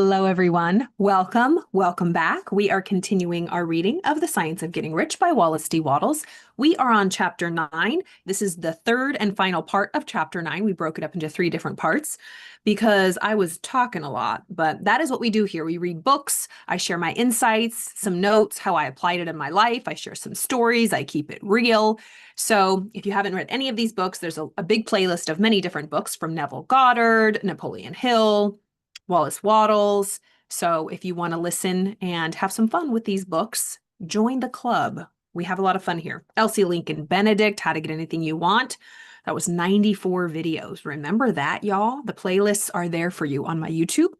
Hello, everyone. Welcome back. We are continuing our reading of The Science of Getting Rich by Wallace D. Wattles. We are on chapter 9. This is the third and final part of chapter 9. We broke it up into 3 different parts because I was talking a lot, but that is what we do here. We read books. I share my insights, some notes, how I applied it in my life. I share some stories. I keep it real. So if you haven't read any of these books, there's a big playlist of many different books from Neville Goddard, Napoleon Hill, Wallace Wattles. So if you want to listen and have some fun with these books, join the club. We have a lot of fun here. Elsie Lincoln Benedict, How to Get Anything You Want. That was 94 videos. Remember that, y'all? The playlists are there for you on my YouTube.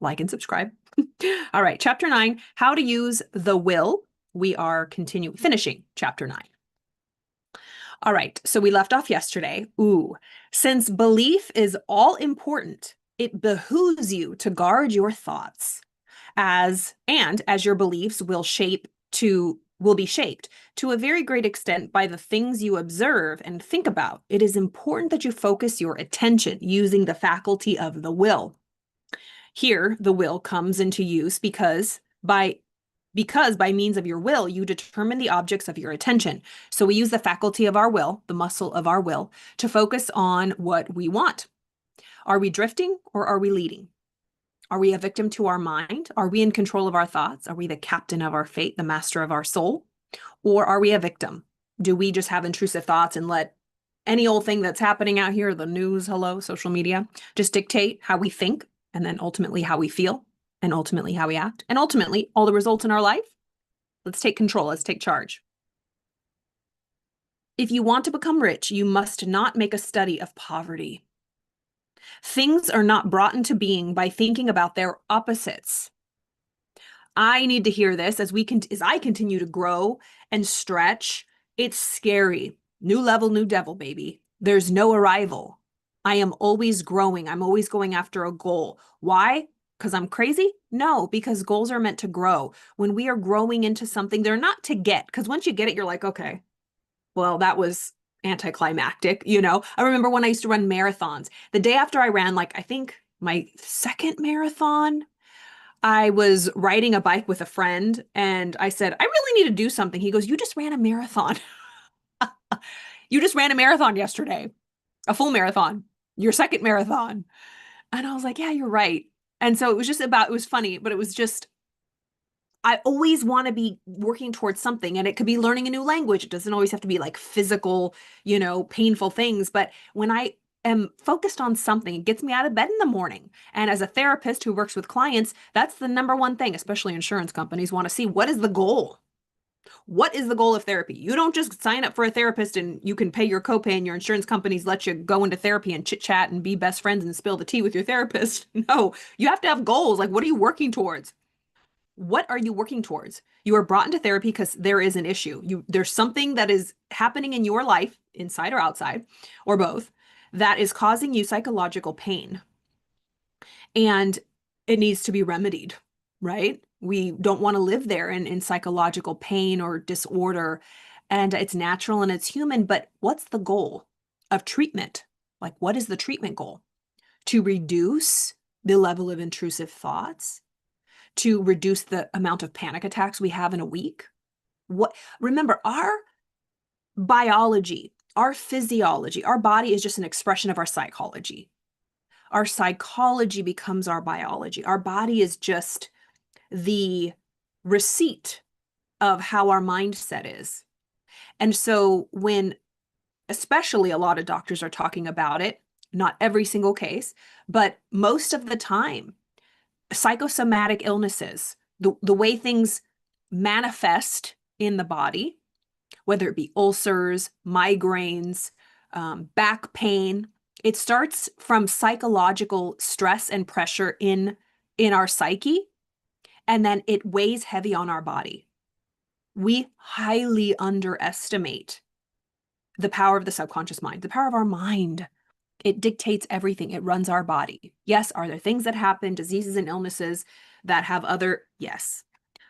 Like and subscribe. All right, chapter 9, How to Use the Will. We are finishing chapter 9. All right, so we left off yesterday. Since belief is all important, it behooves you to guard your thoughts as your beliefs will be shaped to a very great extent by the things you observe and think about. It is important that you focus your attention using the faculty of the will. Here, the will comes into use because by means of your will, you determine the objects of your attention. So we use the faculty of our will, the muscle of our will, to focus on what we want. Are we drifting or are we leading? Are we a victim to our mind? Are we in control of our thoughts? Are we the captain of our fate, the master of our soul? Or are we a victim? Do we just have intrusive thoughts and let any old thing that's happening out here, the news, social media, just dictate how we think and then ultimately how we feel and ultimately how we act and ultimately all the results in our life? Let's take control. Let's take charge. If you want to become rich, you must not make a study of poverty. Things are not brought into being by thinking about their opposites. I need to hear this as I continue to grow and stretch. It's scary. New level, new devil, baby. There's no arrival. I am always growing. I'm always going after a goal. Why? Because I'm crazy? No, because goals are meant to grow. When we are growing into something, they're not to get, because once you get it, you're like, okay, well, that was anticlimactic. I remember when I used to run marathons. The day after I ran, I think my second marathon, I was riding a bike with a friend and I said, I really need to do something. He goes, you just ran a marathon. You just ran a marathon yesterday, a full marathon, your second marathon. And I was like, yeah, you're right. And so it was funny, but it was just, I always want to be working towards something, and it could be learning a new language. It doesn't always have to be physical, painful things. But when I am focused on something, it gets me out of bed in the morning. And as a therapist who works with clients, that's the number one thing, especially insurance companies want to see. What is the goal? What is the goal of therapy? You don't just sign up for a therapist and you can pay your copay and your insurance companies let you go into therapy and chit chat and be best friends and spill the tea with your therapist. No, you have to have goals. What are you working towards? What are you working towards? You are brought into therapy because there is an issue. There's something that is happening in your life, inside or outside, or both, that is causing you psychological pain. And it needs to be remedied, right? We don't want to live there in psychological pain or disorder. And it's natural and it's human, but what's the goal of treatment? What is the treatment goal? To reduce the level of intrusive thoughts, to reduce the amount of panic attacks we have in a week. Remember, our biology, our physiology, our body is just an expression of our psychology. Our psychology becomes our biology. Our body is just the receipt of how our mindset is. And so especially a lot of doctors are talking about it, not every single case, but most of the time, psychosomatic illnesses, the way things manifest in the body, whether it be ulcers, migraines, back pain, it starts from psychological stress and pressure in our psyche, and then it weighs heavy on our body. We highly underestimate the power of the subconscious mind, the power of our mind. It dictates everything. It runs our body. Yes, are there things that happen, diseases and illnesses that have yes.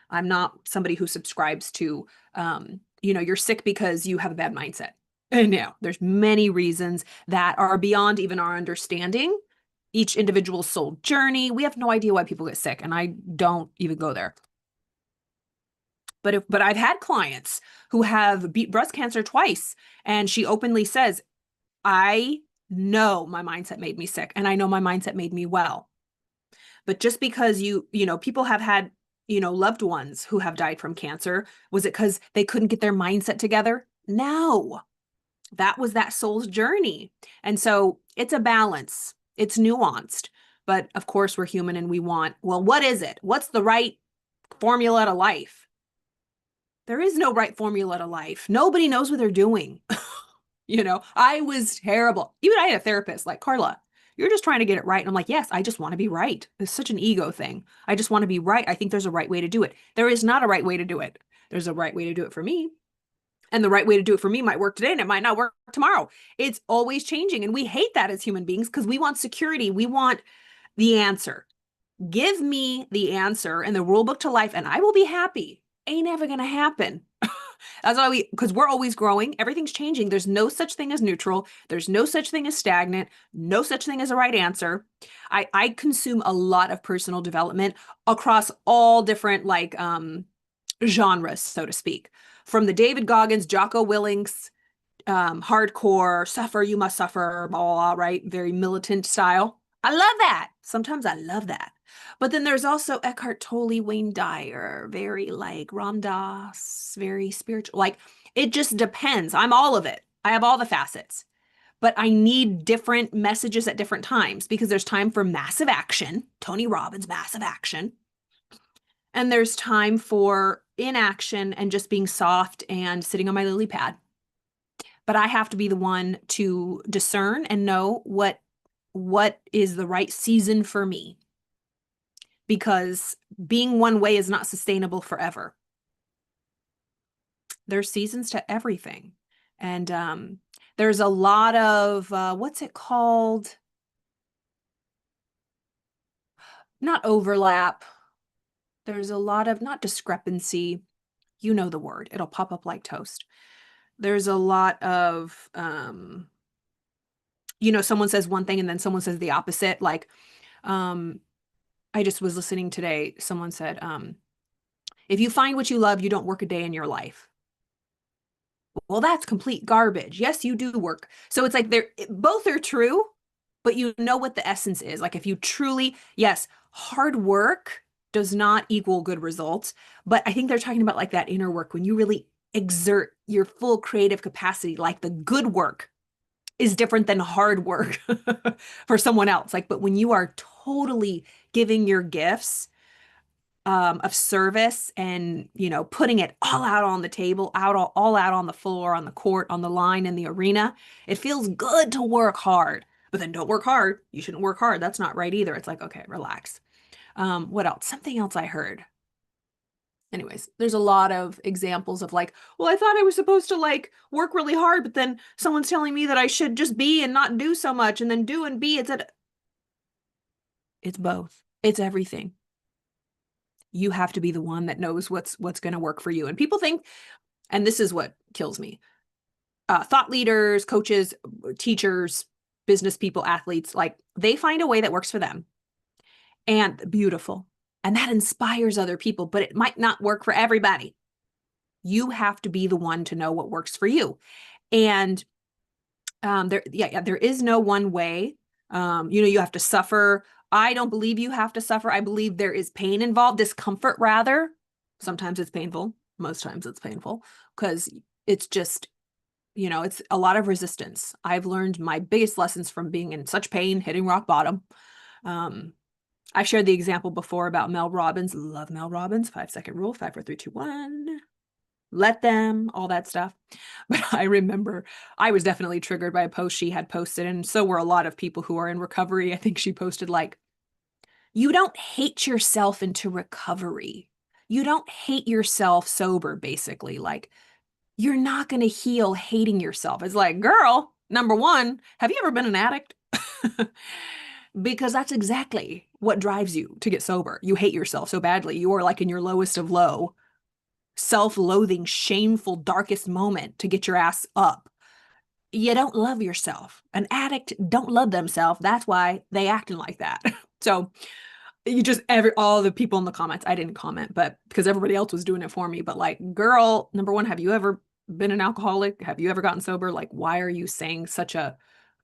I'm not somebody who subscribes to, you're sick because you have a bad mindset. And no, there's many reasons that are beyond even our understanding, each individual soul journey. We have no idea why people get sick, and I don't even go there. But I've had clients who have beat breast cancer twice, and she openly says, I know my mindset made me sick, and I know my mindset made me well. But just because people have had, loved ones who have died from cancer, was it because they couldn't get their mindset together? No, that was that soul's journey. And so it's a balance. It's nuanced. But of course, we're human and we want, well, what is it? What's the right formula to life? There is no right formula to life. Nobody knows what they're doing. I was terrible. Even I had a therapist like, Carla, you're just trying to get it right. And I'm like, yes, I just want to be right. It's such an ego thing. I just want to be right. I think there's a right way to do it. There is not a right way to do it. There's a right way to do it for me. And the right way to do it for me might work today and it might not work tomorrow. It's always changing. And we hate that as human beings because we want security. We want the answer. Give me the answer and the rule book to life and I will be happy. Ain't never going to happen. That's why because we're always growing. Everything's changing. There's no such thing as neutral. There's no such thing as stagnant. No such thing as a right answer. I consume a lot of personal development across all different genres, so to speak. From the David Goggins, Jocko Willings, hardcore, suffer, you must suffer, blah, blah, blah, right? Very militant style. I love that. Sometimes I love that. But then there's also Eckhart Tolle, Wayne Dyer, very like Ram Dass, very spiritual. Like it just depends. I'm all of it. I have all the facets. But I need different messages at different times because there's time for massive action, Tony Robbins, massive action. And there's time for inaction and just being soft and sitting on my lily pad. But I have to be the one to discern and know what is the right season for me. Because being one way is not sustainable forever. There's seasons to everything. And there's a lot of, what's it called? Not overlap. There's a lot of, not discrepancy. You know the word. It'll pop up like toast. There's a lot of, someone says one thing and then someone says the opposite. Like, I just was listening today. Someone said, if you find what you love, you don't work a day in your life. Well, that's complete garbage. Yes, you do work. So it's like both are true, but you know what the essence is. Like if you truly, yes, hard work does not equal good results. But I think they're talking about like that inner work when you really exert your full creative capacity, like the good work is different than hard work for someone else. Like, but when you are totally giving your gifts of service and, putting it all out on the table, all out on the floor, on the court, on the line, in the arena, it feels good to work hard. But then don't work hard. You shouldn't work hard. That's not right either. It's like, okay, relax. What else? Something else I heard. Anyways, there's a lot of examples of like, well, I thought I was supposed to like work really hard, but then someone's telling me that I should just be and not do so much and then do and be. It's both. It's everything. You have to be the one that knows what's going to work for you. And people think, and this is what kills me, thought leaders, coaches, teachers, business people, athletes, like they find a way that works for them. And beautiful. And that inspires other people, but it might not work for everybody. You have to be the one to know what works for you. And there is no one way. You have to suffer. I don't believe you have to suffer. I believe there is pain involved, discomfort rather. Sometimes it's painful. Most times it's painful because it's just, it's a lot of resistance. I've learned my biggest lessons from being in such pain, hitting rock bottom. I've shared the example before about Mel Robbins. Love Mel Robbins. 5-second rule, 5, 4, 3, 2, 1. Let them, all that stuff. But I remember I was definitely triggered by a post she had posted, and so were a lot of people who are in recovery. I think she posted like, you don't hate yourself into recovery. You don't hate yourself sober, basically. Like, you're not going to heal hating yourself. It's like, girl, number one, have you ever been an addict? Because that's exactly what drives you to get sober. You hate yourself so badly. You are like in your lowest of low, self-loathing, shameful, darkest moment to get your ass up. you don't love yourself. An addict don't love themselves. That's why they acting like that. So you just all the people in the comments, I didn't comment, but because everybody else was doing it for me. But like, girl, number one, have you ever been an alcoholic? Have you ever gotten sober? Like, why are you saying such a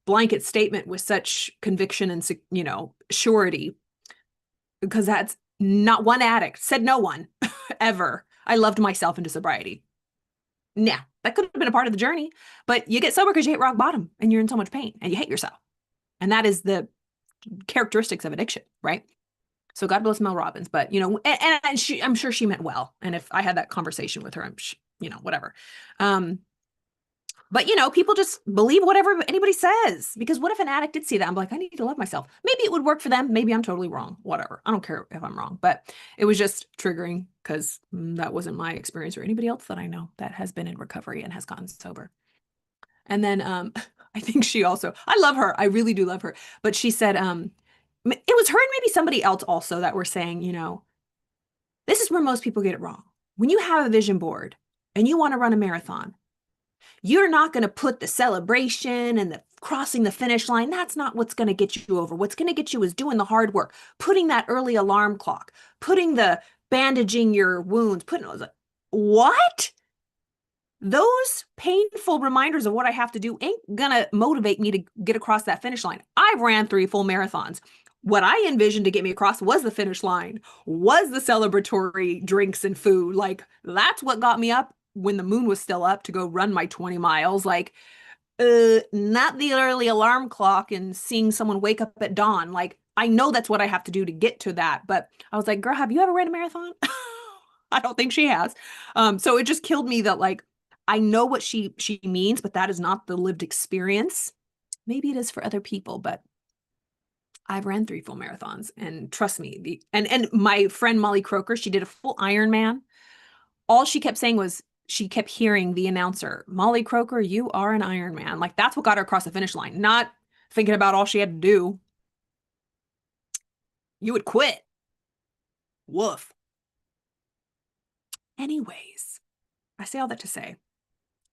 blanket statement with such conviction and, surety? Because that's not one addict said, no one ever. I loved myself into sobriety. Yeah, that could have been a part of the journey, but you get sober because you hit rock bottom and you're in so much pain and you hate yourself. And that is the characteristics of addiction, right? So God bless Mel Robbins, but and I'm sure she meant well. And if I had that conversation with her, whatever. But people just believe whatever anybody says, because what if an addict did see that? I'm like, I need to love myself. Maybe it would work for them. Maybe I'm totally wrong. Whatever. I don't care if I'm wrong, but it was just triggering because that wasn't my experience or anybody else that I know that has been in recovery and has gotten sober. And then I think I love her. I really do love her. But she said, it was her and maybe somebody else also that were saying, this is where most people get it wrong. When you have a vision board and you want to run a marathon, you're not going to put the celebration and the crossing the finish line. That's not what's going to get you over. What's going to get you is doing the hard work, putting that early alarm clock, putting the bandaging your wounds, what? Those painful reminders of what I have to do ain't gonna motivate me to get across that finish line. I've ran 3 full marathons. What I envisioned to get me across was the finish line, was the celebratory drinks and food. Like, that's what got me up when the moon was still up to go run my 20 miles. Like, not the early alarm clock and seeing someone wake up at dawn. Like, I know that's what I have to do to get to that. But I was like, girl, have you ever ran a marathon? I don't think she has. So it just killed me that, like, I know what she means, but that is not the lived experience. Maybe it is for other people, but I've ran 3 full marathons, and trust me, and my friend Molly Croker, she did a full Ironman. All she kept saying was she kept hearing the announcer, Molly Croker, you are an Ironman. Like, that's what got her across the finish line, not thinking about all she had to do. You would quit. Woof. Anyways, I say all that to say,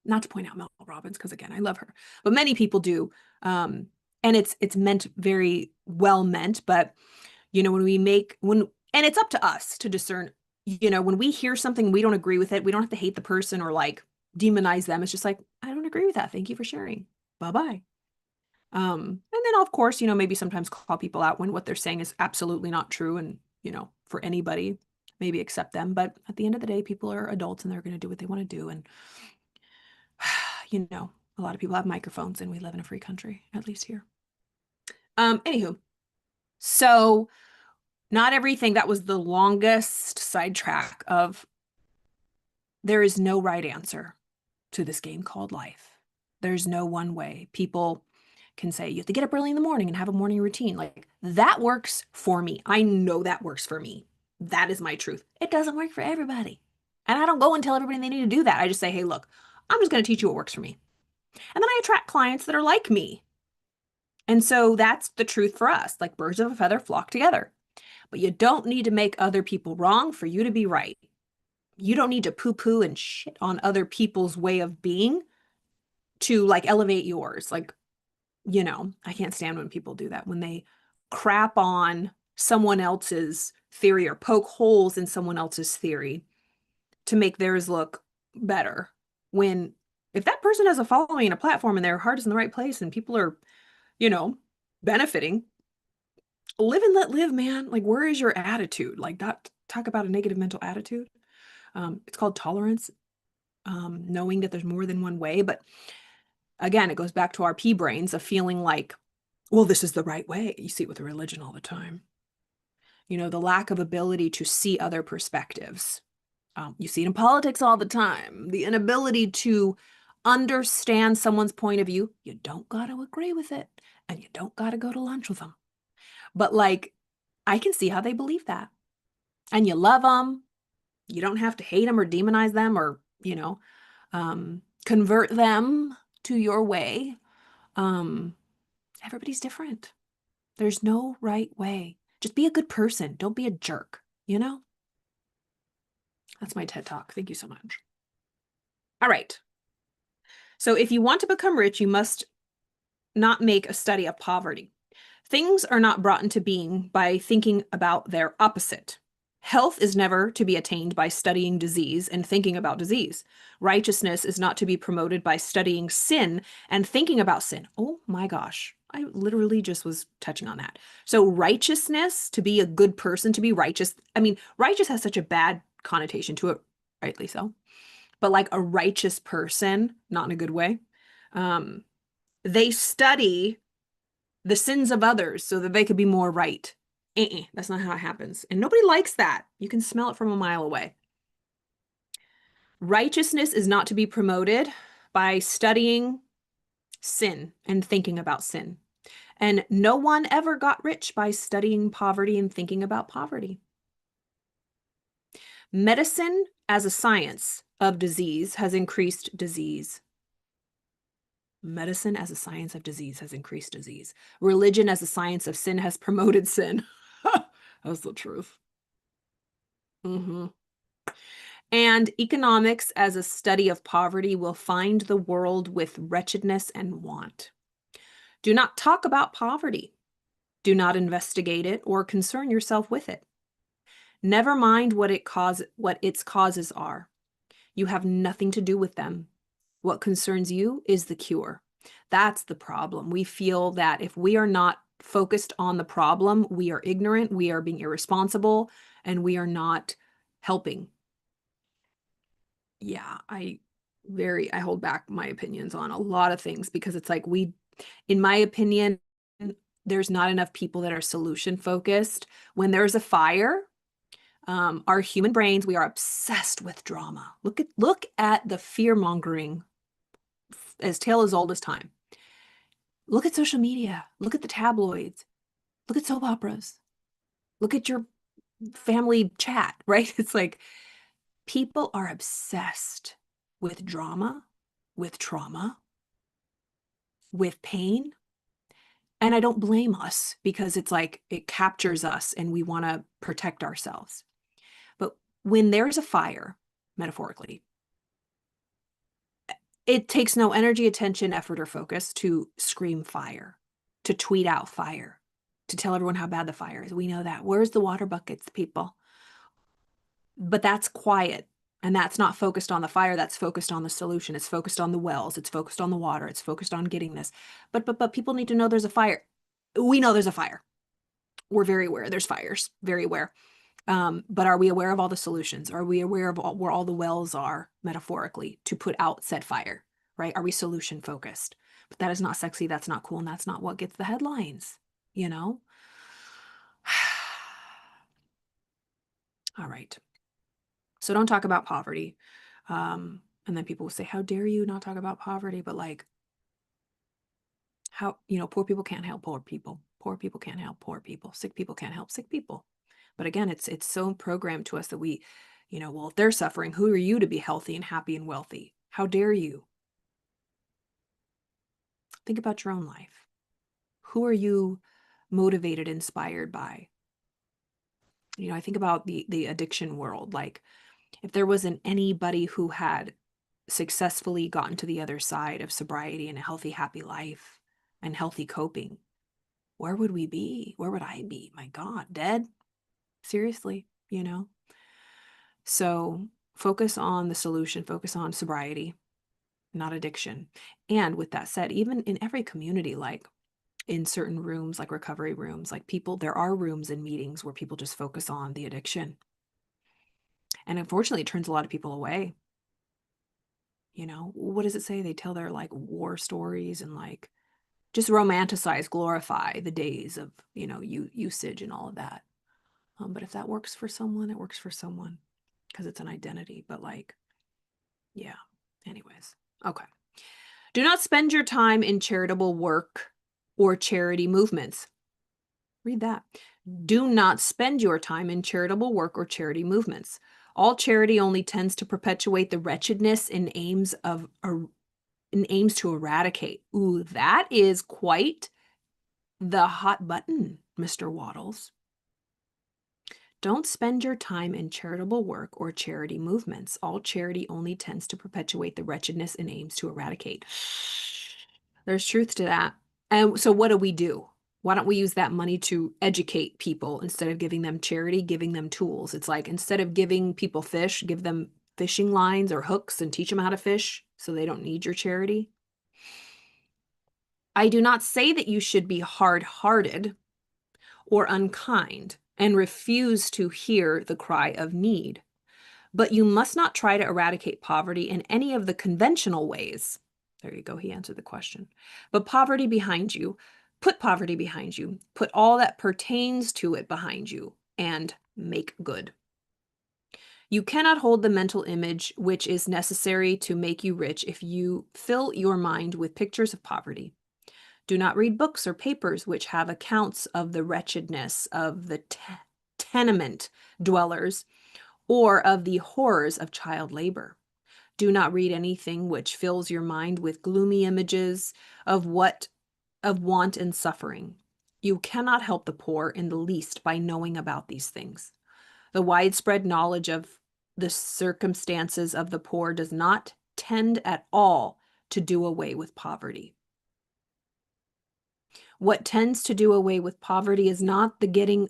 not to point out Mel Robbins, because again, I love her, but many people do. And it's meant very well meant, but and it's up to us to discern, when we hear something, we don't agree with it. We don't have to hate the person or like demonize them. It's just like, I don't agree with that. Thank you for sharing. Bye-bye. And then of course, maybe sometimes call people out when what they're saying is absolutely not true. And, for anybody, maybe accept them. But at the end of the day, people are adults and they're going to do what they want to do. And, a lot of people have microphones and we live in a free country, at least here. Anywho, so not everything. That was the longest sidetrack of, there is no right answer to this game called life. There's no one way. People can say you have to get up early in the morning and have a morning routine. Like, that works for me. I know that works for me. That is my truth. It doesn't work for everybody. And I don't go and tell everybody they need to do that. I just say, hey, look, I'm just going to teach you what works for me. And then I attract clients that are like me. And so that's the truth for us. Like, birds of a feather flock together. But you don't need to make other people wrong for you to be right. You don't need to poo-poo and shit on other people's way of being to like elevate yours. Like, I can't stand when people do that, when they crap on someone else's theory or poke holes in someone else's theory to make theirs look better. When, if that person has a following and a platform and their heart is in the right place and people are, benefiting, live and let live, man. Like, where is your attitude? Like, that, talk about a negative mental attitude. It's called tolerance, knowing that there's more than one way. But again, it goes back to our pea brains of feeling like, well, this is the right way. You see it with religion all the time. The lack of ability to see other perspectives. You see it in politics all the time. The inability to understand someone's point of view. You don't got to agree with it, and you don't got to go to lunch with them. But like, I can see how they believe that. And you love them. You don't have to hate them or demonize them or, convert them to your way. Everybody's different. There's no right way. Just be a good person. Don't be a jerk, That's my TED Talk. Thank you so much. All right. So if you want to become rich, you must not make a study of poverty. Things are not brought into being by thinking about their opposite. Health is never to be attained by studying disease and thinking about disease. Righteousness is not to be promoted by studying sin and thinking about sin. Oh my gosh, I literally just was touching on that. So, righteousness, to be a good person, to be righteous, I mean, righteous has such a bad connotation to it, rightly so, but like a righteous person, not in a good way. They study the sins of others so that they could be more right. That's not how it happens. And nobody likes that. You can smell it from a mile away. Righteousness is not to be promoted by studying sin and thinking about sin. And no one ever got rich by studying poverty and thinking about poverty. Medicine as a science of disease has increased disease. Medicine as a science of disease has increased disease. Religion as a science of sin has promoted sin. That's the truth. And economics as a study of poverty will find the world with wretchedness and want. Do not talk about poverty. Do not investigate it or concern yourself with it. Never mind what its causes are. You have nothing to do with them. What concerns you is the cure. That's the problem. We feel that if we are not focused on the problem, we are ignorant, we are being irresponsible, and we are not helping. Yeah, I hold back my opinions on a lot of things because it's like in my opinion, there's not enough people that are solution focused. When there's a fire, our human brains, we are obsessed with drama. Look at the fear mongering as tale as old as time. Look at social media. Look at the tabloids. Look at soap operas. Look at your family chat, right? It's like people are obsessed with drama, with trauma, with pain. And I don't blame us because it's like it captures us and we want to protect ourselves. But when there's a fire, metaphorically, it takes no energy, attention, effort, or focus to scream fire, to tweet out fire, to tell everyone how bad the fire is. We know that. Where's the water buckets, people? But that's quiet. And that's not focused on the fire. That's focused on the solution. It's focused on the wells. It's focused on the water. It's focused on getting this. But people need to know there's a fire. We know there's a fire. We're very aware there's fires, very aware. But are we aware of all the solutions? Are we aware of where all the wells are, metaphorically, to put out said fire, right? Are we solution focused? But that is not sexy. That's not cool. And that's not what gets the headlines, you know? All right. So don't talk about poverty. And then people will say, how dare you not talk about poverty? But like, how, poor people can't help poor people. Poor people can't help poor people. Sick people can't help sick people. But again, it's so programmed to us that we, well, if they're suffering, who are you to be healthy and happy and wealthy? How dare you? Think about your own life. Who are you motivated, inspired by? I think about the addiction world. Like, if there wasn't anybody who had successfully gotten to the other side of sobriety and a healthy, happy life and healthy coping, where would we be? Where would I be? My God, dead? Seriously, So focus on the solution, focus on sobriety, not addiction. And with that said, even in every community, like in certain rooms, like recovery rooms, like there are rooms and meetings where people just focus on the addiction. And unfortunately, it turns a lot of people away. What does it say? They tell their like war stories and like just romanticize, glorify the days of, usage and all of that. But if that works for someone, it works for someone because it's an identity. But like, yeah, anyways. Okay. Do not spend your time in charitable work or charity movements. Read that. Do not spend your time in charitable work or charity movements. All charity only tends to perpetuate the wretchedness and aims to eradicate. Ooh, that is quite the hot button, Mr. Waddles. Don't spend your time in charitable work or charity movements. All charity only tends to perpetuate the wretchedness and aims to eradicate. There's truth to that. And so what do? Why don't we use that money to educate people instead of giving them charity, giving them tools? It's like instead of giving people fish, give them fishing lines or hooks and teach them how to fish so they don't need your charity. I do not say that you should be hard-hearted or unkind and refuse to hear the cry of need. But you must not try to eradicate poverty in any of the conventional ways. There you go, he answered the question. But poverty behind you, put poverty behind you, put all that pertains to it behind you, and make good. You cannot hold the mental image which is necessary to make you rich if you fill your mind with pictures of poverty. Do not read books or papers which have accounts of the wretchedness of the tenement dwellers or of the horrors of child labor. Do not read anything which fills your mind with gloomy images of want and suffering. You cannot help the poor in the least by knowing about these things. The widespread knowledge of the circumstances of the poor does not tend at all to do away with poverty. What tends to do away with poverty is not the getting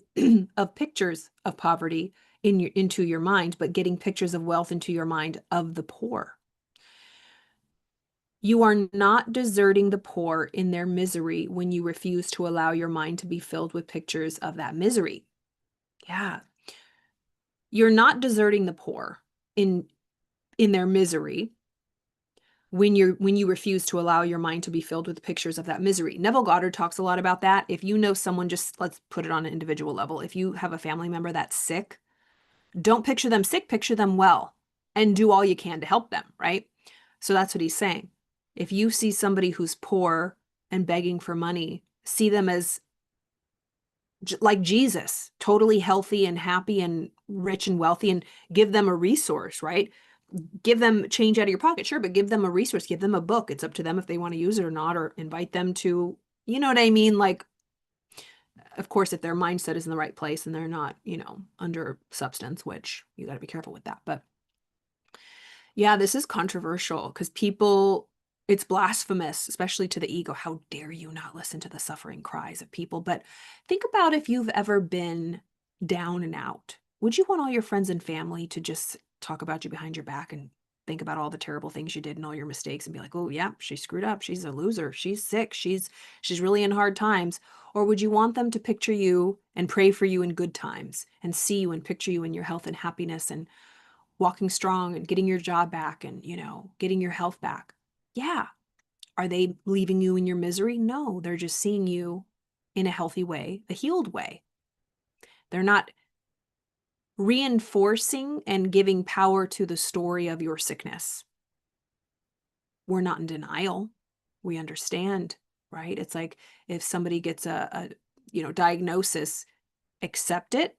of pictures of poverty into your mind, but getting pictures of wealth into your mind of the poor. You are not deserting the poor in their misery when you refuse to allow your mind to be filled with pictures of that misery. Yeah. You're not deserting the poor in their misery when you refuse to allow your mind to be filled with pictures of that misery. Neville Goddard talks a lot about that. If you know someone, just let's put it on an individual level. If you have a family member that's sick, don't picture them sick, picture them well, and do all you can to help them, right? So that's what he's saying. If you see somebody who's poor and begging for money, see them as like Jesus, totally healthy and happy and rich and wealthy, and give them a resource, right? Give them change out of your pocket, sure, but give them a resource, give them a book. It's up to them if they want to use it or not, or invite them to, you know what I mean? Like, of course, if their mindset is in the right place and they're not, under substance, which you got to be careful with that. But yeah, this is controversial because it's blasphemous, especially to the ego. How dare you not listen to the suffering cries of people? But think about if you've ever been down and out. Would you want all your friends and family to just talk about you behind your back and think about all the terrible things you did and all your mistakes and be like, oh yeah, she screwed up. She's a loser. She's sick. She's really in hard times. Or would you want them to picture you and pray for you in good times and see you and picture you in your health and happiness and walking strong and getting your job back and, getting your health back? Yeah. Are they leaving you in your misery? No, they're just seeing you in a healthy way, a healed way. They're not reinforcing and giving power to the story of your sickness. We're not in denial. We understand, right? It's like if somebody gets a diagnosis, accept it,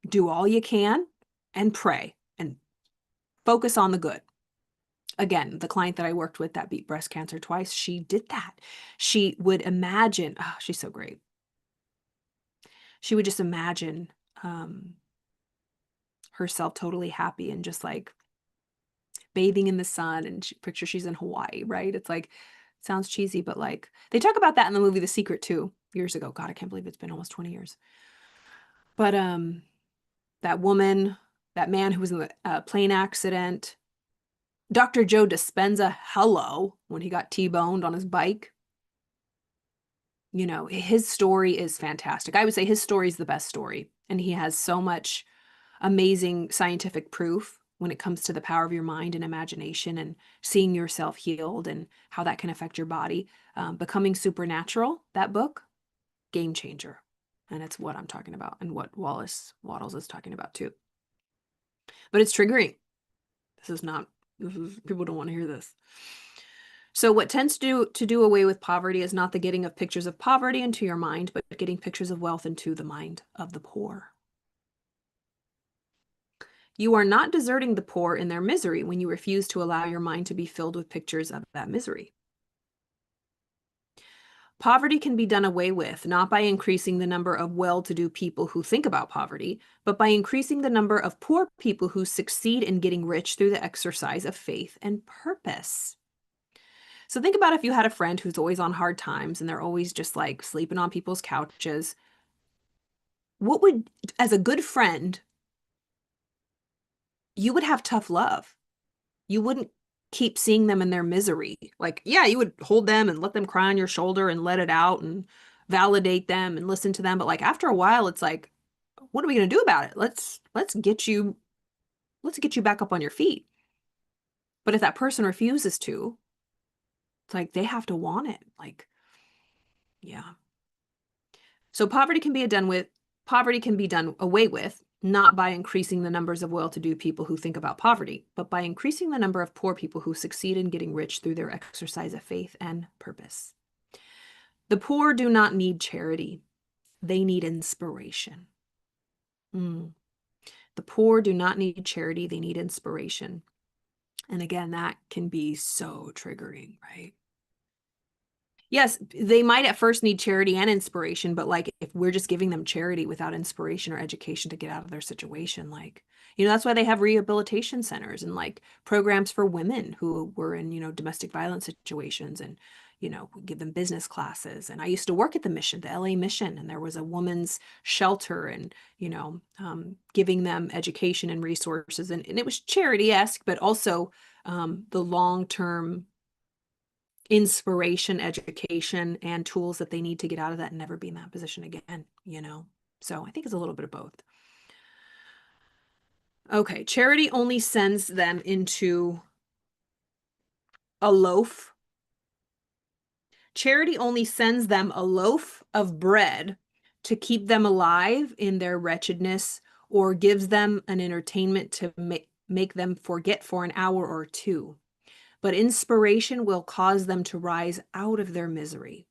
do all you can, and pray and focus on the good. Again, the client that I worked with that beat breast cancer twice, she did that. She would imagine, oh, she's so great. She would just imagine herself totally happy and just like bathing in the sun, and picture she's in Hawaii, right? It's like, sounds cheesy, but like they talk about that in the movie The Secret too, years ago. God, I can't believe it's been almost 20 years. But that woman, that man who was in the plane accident, Dr. Joe Dispenza, hello, when he got T-boned on his bike. His story is fantastic. I would say his story is the best story. And he has so much amazing scientific proof when it comes to the power of your mind and imagination and seeing yourself healed and how that can affect your body. Becoming Supernatural, that book, game changer. And it's what I'm talking about and what Wallace Wattles is talking about too. But it's triggering. People don't want to hear this. So what tends to do away with poverty is not the getting of pictures of poverty into your mind, but getting pictures of wealth into the mind of the poor. You are not deserting the poor in their misery when you refuse to allow your mind to be filled with pictures of that misery. Poverty can be done away with, not by increasing the number of well-to-do people who think about poverty, but by increasing the number of poor people who succeed in getting rich through the exercise of faith and purpose. So think about if you had a friend who's always on hard times and they're always just like sleeping on people's couches. What would, as a good friend, you would have tough love. You wouldn't keep seeing them in their misery. Like, yeah, you would hold them and let them cry on your shoulder and let it out and validate them and listen to them. But like after a while, it's like, what are we going to do about it? Let's get you back up on your feet. But if that person refuses to, it's like they have to want it. Like, yeah. So poverty can be done away with, not by increasing the numbers of well-to-do people who think about poverty, but by increasing the number of poor people who succeed in getting rich through their exercise of faith and purpose. The poor do not need charity. They need inspiration. The poor do not need charity. They need inspiration. And again, that can be so triggering, right? Yes, they might at first need charity and inspiration, but like if we're just giving them charity without inspiration or education to get out of their situation, like, that's why they have rehabilitation centers and like programs for women who were in, domestic violence situations and, give them business classes. And I used to work at the mission, the LA mission, and there was a woman's shelter and, giving them education and resources. And it was charity-esque, but also the long-term inspiration, education, and tools that they need to get out of that and never be in that position again, So I think it's a little bit of both. Okay, charity only sends them into a loaf. Charity only sends them a loaf of bread to keep them alive in their wretchedness or gives them an entertainment to make them forget for an hour or two. But inspiration will cause them to rise out of their misery.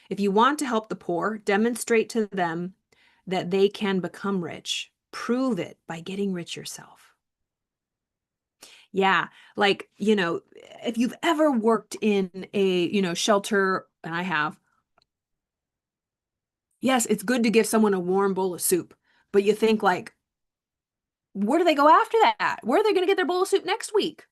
If you want to help the poor, demonstrate to them that they can become rich. Prove it by getting rich yourself. Yeah, like, if you've ever worked in a, shelter, and I have, yes, it's good to give someone a warm bowl of soup, but you think like, where do they go after that? Where are they going to get their bowl of soup next week?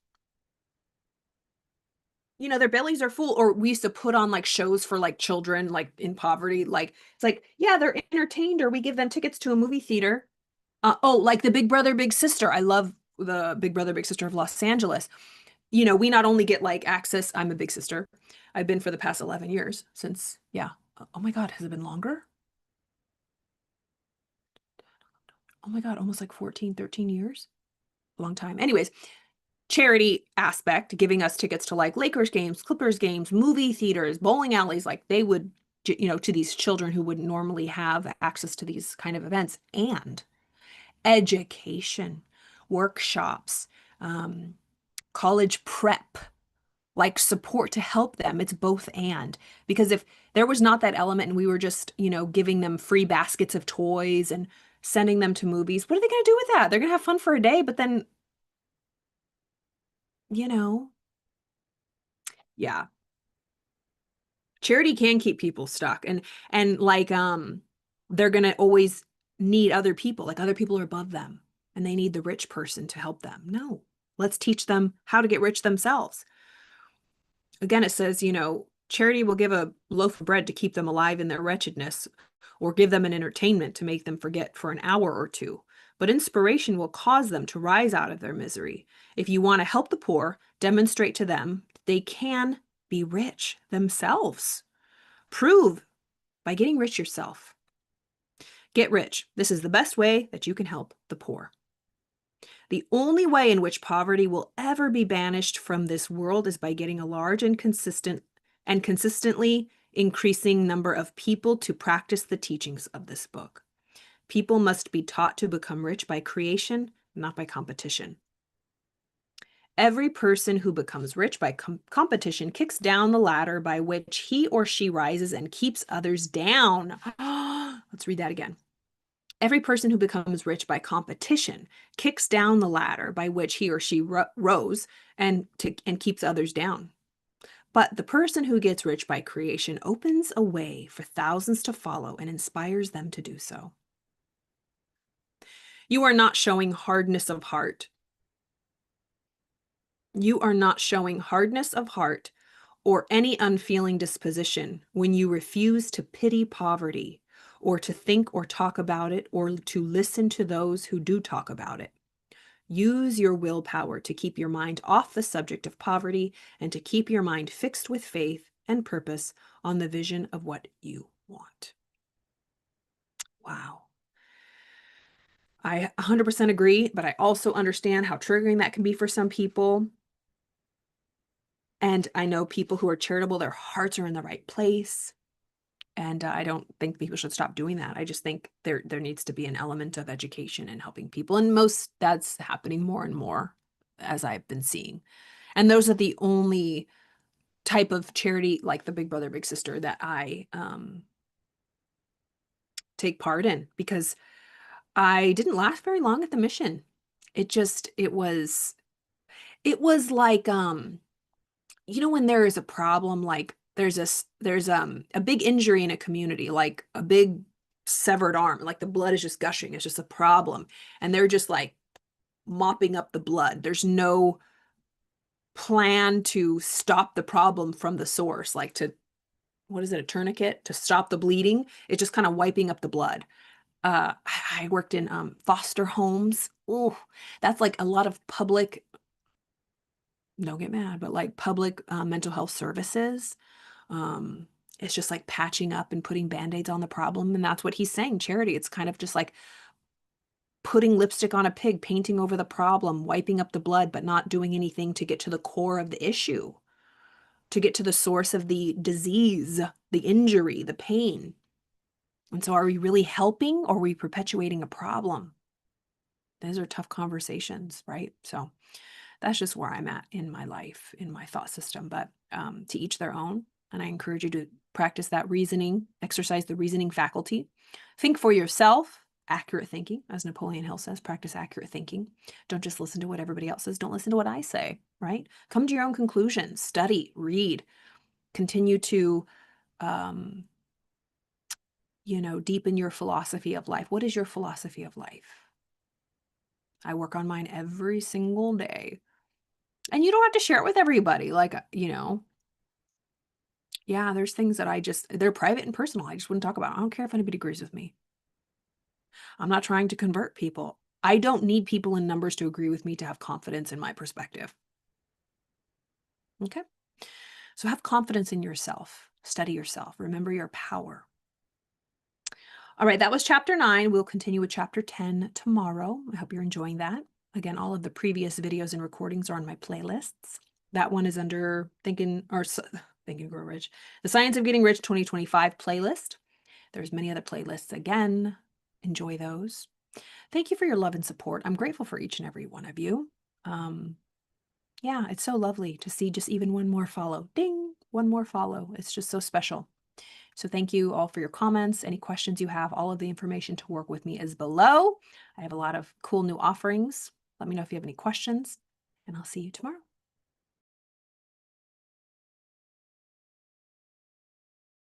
Their bellies are full. Or we used to put on like shows for like children, like in poverty. Like, it's like, yeah, they're entertained, or we give them tickets to a movie theater. Like the Big Brother, Big Sister. I love the Big Brother, Big Sister of Los Angeles. We not only get like access, I'm a big sister. I've been for the past 11 years since, yeah. Oh my God, has it been longer? Oh my God, almost like 14, 13 years. Long time. Anyways, charity aspect, giving us tickets to like Lakers games, Clippers games, movie theaters, bowling alleys, like they would, to these children who would normally have access to these kind of events, and education, workshops, college prep, like support to help them. It's both and. Because if there was not that element and we were just, giving them free baskets of toys and sending them to movies, what are they going to do with that? They're going to have fun for a day, but then, you know, yeah, charity can keep people stuck and like they're going to always need other people. Like other people are above them and they need the rich person to help them. No. Let's teach them how to get rich themselves. Again, it says, charity will give a loaf of bread to keep them alive in their wretchedness, or give them an entertainment to make them forget for an hour or two. But inspiration will cause them to rise out of their misery. If you want to help the poor, demonstrate to them they can be rich themselves. Prove by getting rich yourself. Get rich. This is the best way that you can help the poor. The only way in which poverty will ever be banished from this world is by getting a large and consistently increasing number of people to practice the teachings of this book. People must be taught to become rich by creation, not by competition. Every person who becomes rich by competition kicks down the ladder by which he or she rises and keeps others down. Let's read that again. Every person who becomes rich by competition kicks down the ladder by which he or she rose and keeps others down. But the person who gets rich by creation opens a way for thousands to follow and inspires them to do so. You are not showing hardness of heart. You are not showing hardness of heart or any unfeeling disposition when you refuse to pity poverty or to think or talk about it or to listen to those who do talk about it. Use your willpower to keep your mind off the subject of poverty and to keep your mind fixed with faith and purpose on the vision of what you want. Wow. I 100% agree, but I also understand how triggering that can be for some people. And I know people who are charitable, their hearts are in the right place. And I don't think people should stop doing that. I just think there needs to be an element of education and helping people. And that's happening more and more as I've been seeing. And those are the only type of charity like the Big Brother Big Sister that I take part in, because I didn't last very long at the mission. It was like when there is a problem, like there's a big injury in a community, like a big severed arm, like the blood is just gushing, it's just a problem, and they're just like mopping up the blood. There's no plan to stop the problem from the source, like to, what is it, a tourniquet to stop the bleeding. It's just kind of wiping up the blood. I worked in foster homes. Oh, that's like a lot of public, don't get mad, but like public mental health services. Um, it's just like patching up and putting band-aids on the problem. And that's what he's saying, charity. It's kind of just like putting lipstick on a pig, painting over the problem, wiping up the blood, but not doing anything to get to the core of the issue, to get to the source of the disease, the injury, the pain. And so are we really helping, or are we perpetuating a problem? Those are tough conversations, right? So that's just where I'm at in my life, in my thought system. But to each their own. And I encourage you to practice that reasoning, exercise the reasoning faculty. Think for yourself, accurate thinking, as Napoleon Hill says, practice accurate thinking. Don't just listen to what everybody else says. Don't listen to what I say, right? Come to your own conclusions, study, read, continue to, deepen your philosophy of life. What is your philosophy of life? I work on mine every single day. And you don't have to share it with everybody. Like, yeah, there's things that they're private and personal. I just wouldn't talk about. I don't care if anybody agrees with me. I'm not trying to convert people. I don't need people in numbers to agree with me to have confidence in my perspective. Okay? So have confidence in yourself. Study yourself. Remember your power. All right, that was chapter 9. We'll continue with chapter 10 tomorrow. I hope you're enjoying that. Again, all of the previous videos and recordings are on my playlists. That one is under Think and Grow Rich, the Science of Getting Rich 2025 playlist. There's many other playlists. Again, enjoy those. Thank you for your love and support. I'm grateful for each and every one of you. Yeah, it's so lovely to see just even one more follow. Ding, one more follow. It's just so special. So thank you all for your comments. Any questions you have, all of the information to work with me is below. I have a lot of cool new offerings. Let me know if you have any questions, and I'll see you tomorrow.